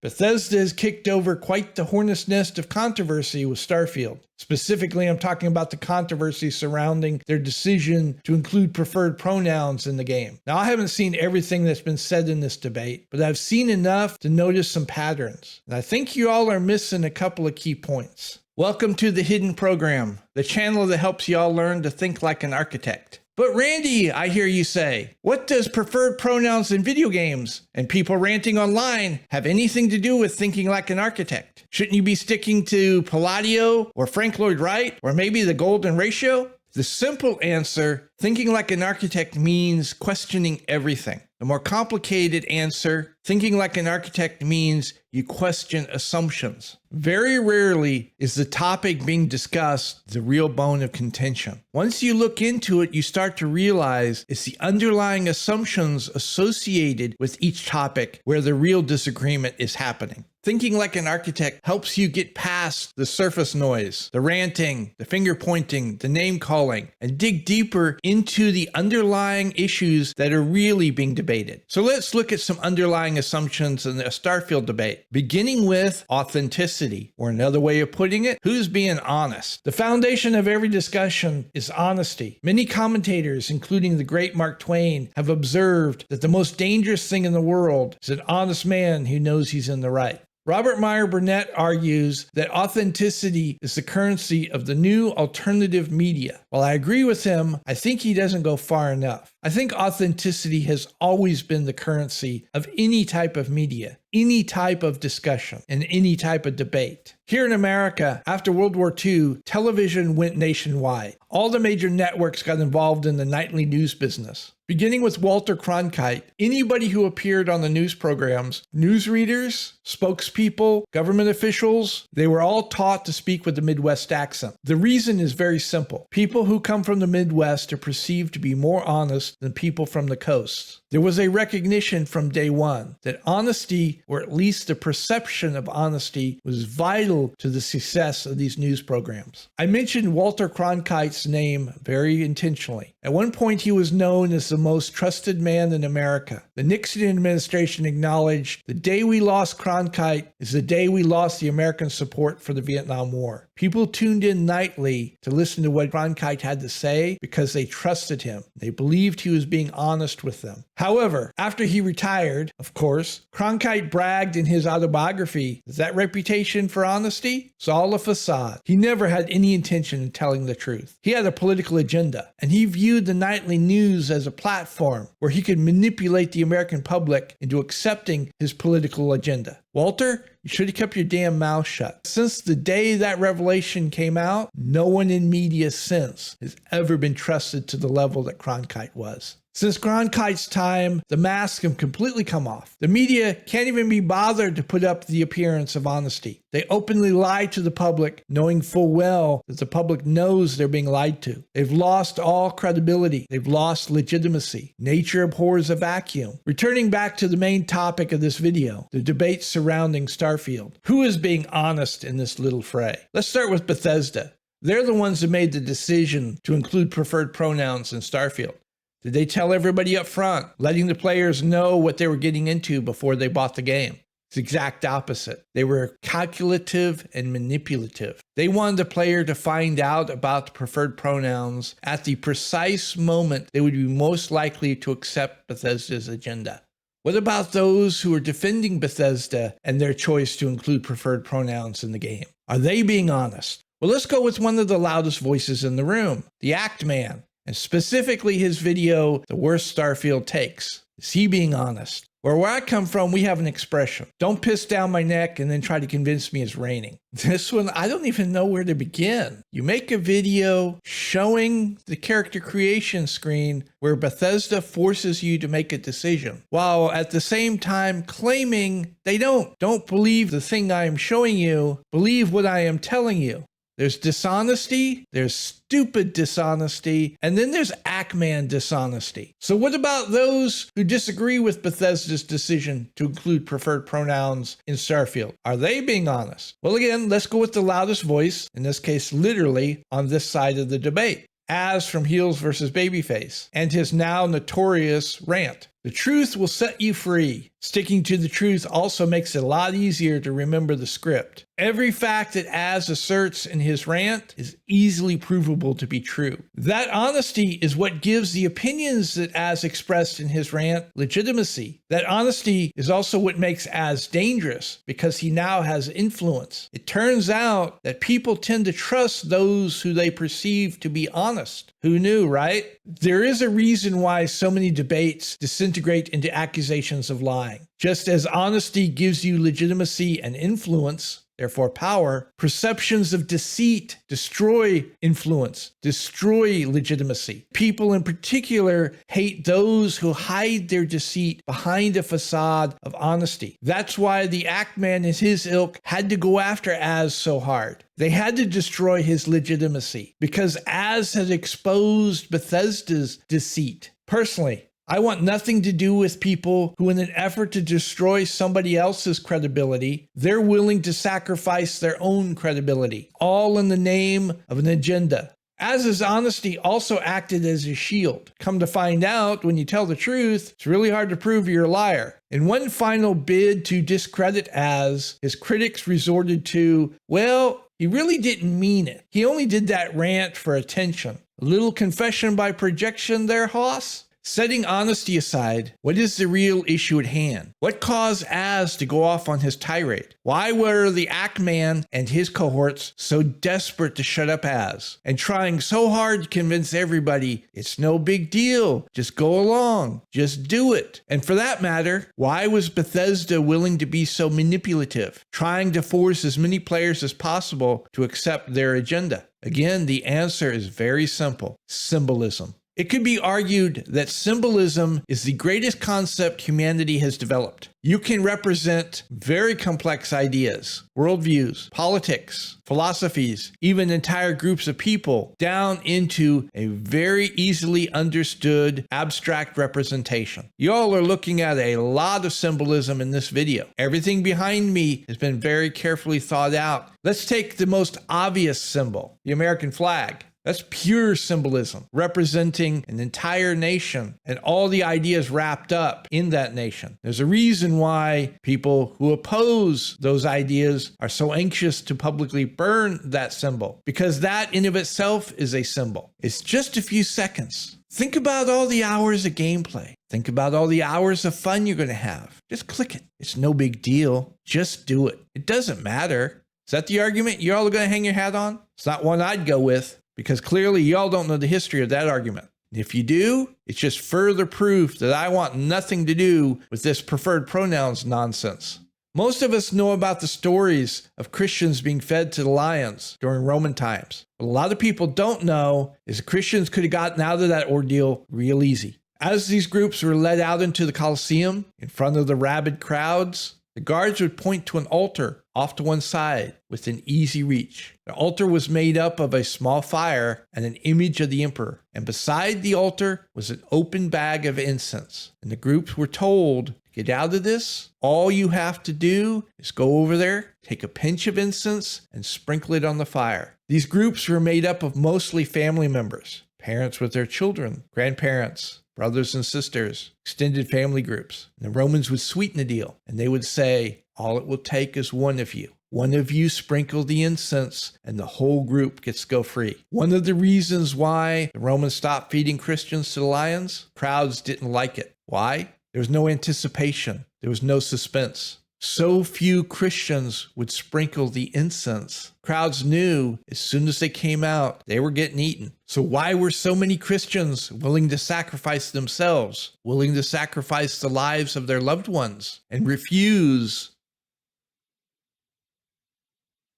Bethesda has kicked over quite the hornet's nest of controversy with Starfield. Specifically, I'm talking about the controversy surrounding their decision to include preferred pronouns in the game. Now, I haven't seen everything that's been said in this debate, but I've seen enough to notice some patterns. And I think you all are missing a couple of key points. Welcome to the Hidden Program, the channel that helps you all learn to think like an architect. But Randy, I hear you say, what does preferred pronouns in video games and people ranting online have anything to do with thinking like an architect? Shouldn't you be sticking to Palladio or Frank Lloyd Wright or maybe the golden ratio? The simple answer, thinking like an architect means questioning everything. The more complicated answer, thinking like an architect means you question assumptions. Very rarely is the topic being discussed the real bone of contention. Once you look into it, you start to realize it's the underlying assumptions associated with each topic where the real disagreement is happening. Thinking like an architect helps you get past the surface noise, the ranting, the finger pointing, the name calling, and dig deeper into the underlying issues that are really being debated. So let's look at some underlying assumptions in the Starfield debate, beginning with authenticity, or another way of putting it, who's being honest. The foundation of every discussion is honesty. Many commentators, including the great Mark Twain, have observed that the most dangerous thing in the world is an honest man who knows he's in the right. Robert Meyer Burnett argues that authenticity is the currency of the new alternative media. While I agree with him, I think he doesn't go far enough. I think authenticity has always been the currency of any type of media, any type of discussion, and any type of debate. Here in America, after World War II, television went nationwide. All the major networks got involved in the nightly news business. Beginning with Walter Cronkite, anybody who appeared on the news programs, newsreaders, spokespeople, government officials, they were all taught to speak with the Midwest accent. The reason is very simple. People who come from the Midwest are perceived to be more honest than people from the coast. There was a recognition from day one that honesty, or at least the perception of honesty, was vital to the success of these news programs. I mentioned Walter Cronkite's name very intentionally. At one point, he was known as the most trusted man in America. The Nixon administration acknowledged the day we lost Cronkite is the day we lost the American support for the Vietnam War. People tuned in nightly to listen to what Cronkite had to say because they trusted him. They believed he was being honest with them. However, after he retired, of course, Cronkite bragged in his autobiography that that reputation for honesty was all a facade. He never had any intention of telling the truth. He had a political agenda, and he viewed the nightly news as a platform where he could manipulate the American public into accepting his political agenda. Walter, you should have kept your damn mouth shut. Since the day that revelation came out, no one in media since has ever been trusted to the level that Cronkite was. Since Cronkite's time, the masks have completely come off. The media can't even be bothered to put up the appearance of honesty. They openly lie to the public, knowing full well that the public knows they're being lied to. They've lost all credibility. They've lost legitimacy. Nature abhors a vacuum. Returning back to the main topic of this video, the debate surrounding Starfield. Who is being honest in this little fray? Let's start with Bethesda. They're the ones that made the decision to include preferred pronouns in Starfield. Did they tell everybody up front, letting the players know what they were getting into before they bought the game? It's the exact opposite. They were calculative and manipulative. They wanted the player to find out about the preferred pronouns at the precise moment they would be most likely to accept Bethesda's agenda. What about those who are defending Bethesda and their choice to include preferred pronouns in the game? Are they being honest? Well, let's go with one of the loudest voices in the room, the Act Man. And specifically his video, The Worst Starfield Takes. Is he being honest? Or where I come from, we have an expression. Don't piss down my neck and then try to convince me it's raining. This one, I don't even know where to begin. You make a video showing the character creation screen where Bethesda forces you to make a decision, while at the same time claiming they don't believe the thing I am showing you, believe what I am telling you. There's dishonesty, there's stupid dishonesty, and then there's Ackman dishonesty. So what about those who disagree with Bethesda's decision to include preferred pronouns in Starfield? Are they being honest? Well, again, let's go with the loudest voice, in this case, literally on this side of the debate. Az from Heels versus Babyface, and his now notorious Rant. The truth will set you free. Sticking to the truth also makes it a lot easier to remember the script. Every fact that Az asserts in his rant is easily provable to be true. That honesty is what gives the opinions that Az expressed in his rant legitimacy. That honesty is also what makes Az dangerous because he now has influence. It turns out that people tend to trust those who they perceive to be honest. Who knew, right? There is a reason why so many debates disintegrate into accusations of lying. Just as honesty gives you legitimacy and influence, therefore power, perceptions of deceit destroy influence, destroy legitimacy. People in particular hate those who hide their deceit behind a facade of honesty. That's why the Ackman and his ilk had to go after Az so hard. They had to destroy his legitimacy because Az had exposed Bethesda's deceit. Personally, I want nothing to do with people who, in an effort to destroy somebody else's credibility, they're willing to sacrifice their own credibility, all in the name of an agenda. Az's honesty also acted as a shield. Come to find out, when you tell the truth, it's really hard to prove you're a liar. In one final bid to discredit Az, his critics resorted to, well, he really didn't mean it. He only did that rant for attention. A little confession by projection there, Hoss? Setting honesty aside, what is the real issue at hand? What caused Az to go off on his tirade? Why were the Ackman and his cohorts so desperate to shut up Az and trying so hard to convince everybody it's no big deal, just go along, just do it? And for that matter, why was Bethesda willing to be so manipulative, trying to force as many players as possible to accept their agenda? Again, the answer is very simple: symbolism. It could be argued that symbolism is the greatest concept humanity has developed. You can represent very complex ideas, worldviews, politics, philosophies, even entire groups of people down into a very easily understood abstract representation. Y'all are looking at a lot of symbolism in this video. Everything behind me has been very carefully thought out. Let's take the most obvious symbol, the American flag. That's pure symbolism, representing an entire nation and all the ideas wrapped up in that nation. There's a reason why people who oppose those ideas are so anxious to publicly burn that symbol, because that in of itself is a symbol. It's just a few seconds. Think about all the hours of gameplay. Think about all the hours of fun you're going to have. Just click it. It's no big deal. Just do it. It doesn't matter. Is that the argument you're all going to hang your hat on? It's not one I'd go with, because clearly y'all don't know the history of that argument. If you do, it's just further proof that I want nothing to do with this preferred pronouns nonsense. Most of us know about the stories of Christians being fed to the lions during Roman times. What a lot of people don't know is the Christians could have gotten out of that ordeal real easy. As these groups were led out into the Colosseum in front of the rabid crowds, the guards would point to an altar off to one side within easy reach. The altar was made up of a small fire and an image of the emperor. And beside the altar was an open bag of incense. And the groups were told, to get out of this, all you have to do is go over there, take a pinch of incense, and sprinkle it on the fire. These groups were made up of mostly family members, parents with their children, grandparents, brothers and sisters, extended family groups. And the Romans would sweeten the deal, and they would say, all it will take is one of you. One of you sprinkle the incense, and the whole group gets to go free. One of the reasons why the Romans stopped feeding Christians to the lions, crowds didn't like it. Why? There was no anticipation. There was no suspense. So few Christians would sprinkle the incense. Crowds knew as soon as they came out, they were getting eaten. So why were so many Christians willing to sacrifice themselves, willing to sacrifice the lives of their loved ones, and refuse?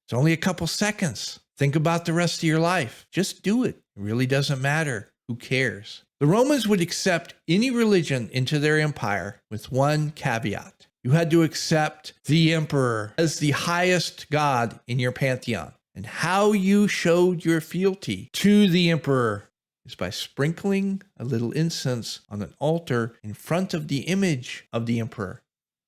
It's only a couple seconds. Think about the rest of your life. Just do it. It really doesn't matter. Who cares? The Romans would accept any religion into their empire with one caveat. You had to accept the emperor as the highest god in your pantheon. And how you showed your fealty to the emperor is by sprinkling a little incense on an altar in front of the image of the emperor.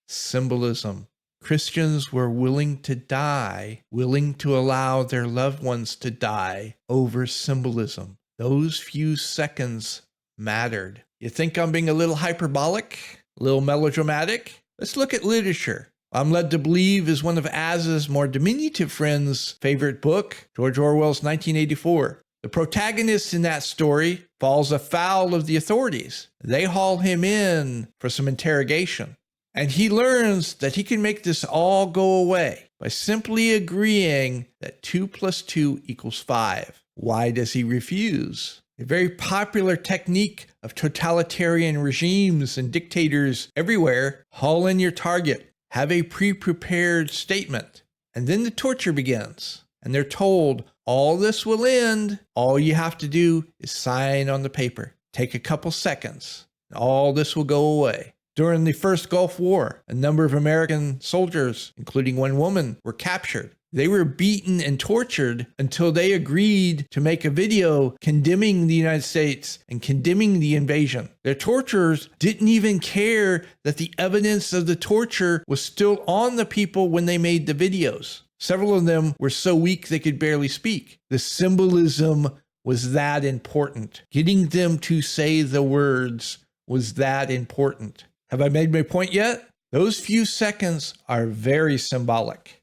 Symbolism. Christians were willing to die, willing to allow their loved ones to die over symbolism. Those few seconds mattered. You think I'm being a little hyperbolic, a little melodramatic? Let's look at literature. I'm led to believe is one of Az's more diminutive friends' favorite book, George Orwell's 1984. The protagonist in that story falls afoul of the authorities. They haul him in for some interrogation. And he learns that he can make this all go away by simply agreeing that 2 + 2 = 5. Why does he refuse? A very popular technique of totalitarian regimes and dictators everywhere: haul in your target, have a pre-prepared statement, and then the torture begins. And they're told, all this will end. All you have to do is sign on the paper. Take a couple seconds. All this will go away. During the first Gulf War, a number of American soldiers, including one woman, were captured. They were beaten and tortured until they agreed to make a video condemning the United States and condemning the invasion. Their torturers didn't even care that the evidence of the torture was still on the people when they made the videos. Several of them were so weak they could barely speak. The symbolism was that important. Getting them to say the words was that important. Have I made my point yet? Those few seconds are very symbolic.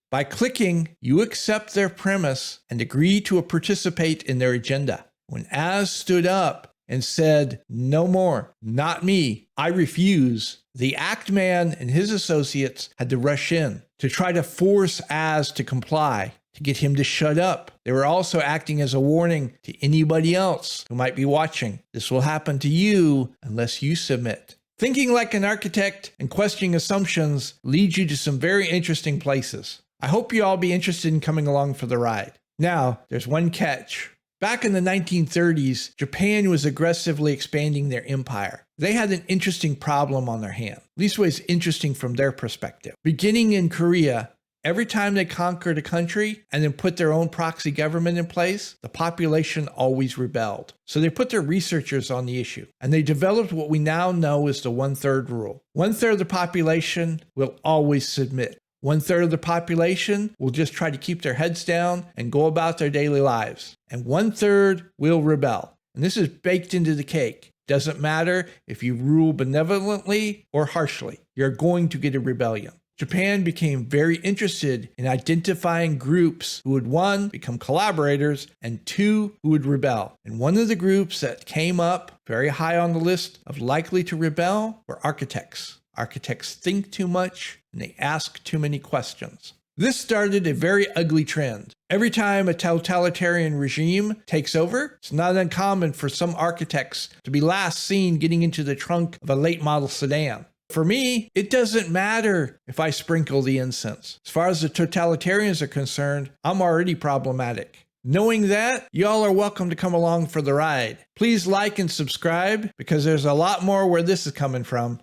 By clicking, you accept their premise and agree to participate in their agenda. When Az stood up and said, "No more, not me, I refuse," the Act Man and his associates had to rush in to try to force Az to comply, to get him to shut up. They were also acting as a warning to anybody else who might be watching. This will happen to you unless you submit. Thinking like an architect and questioning assumptions leads you to some very interesting places. I hope you all be interested in coming along for the ride. Now, there's one catch. Back in the 1930s, Japan was aggressively expanding their empire. They had an interesting problem on their hand. At least it was interesting from their perspective. Beginning in Korea, every time they conquered a country and then put their own proxy government in place, the population always rebelled. So they put their researchers on the issue, and they developed what we now know as the 1/3 rule. 1/3 of the population will always submit. 1/3 of the population will just try to keep their heads down and go about their daily lives. And 1/3 will rebel. And this is baked into the cake. Doesn't matter if you rule benevolently or harshly, you're going to get a rebellion. Japan became very interested in identifying groups who would, 1, become collaborators, and 2, who would rebel. And one of the groups that came up very high on the list of likely to rebel were architects. Architects think too much and they ask too many questions. This started a very ugly trend. Every time a totalitarian regime takes over, it's not uncommon for some architects to be last seen getting into the trunk of a late model sedan. For me, it doesn't matter if I sprinkle the incense. As far as the totalitarians are concerned, I'm already problematic. Knowing that, y'all are welcome to come along for the ride. Please like and subscribe because there's a lot more where this is coming from.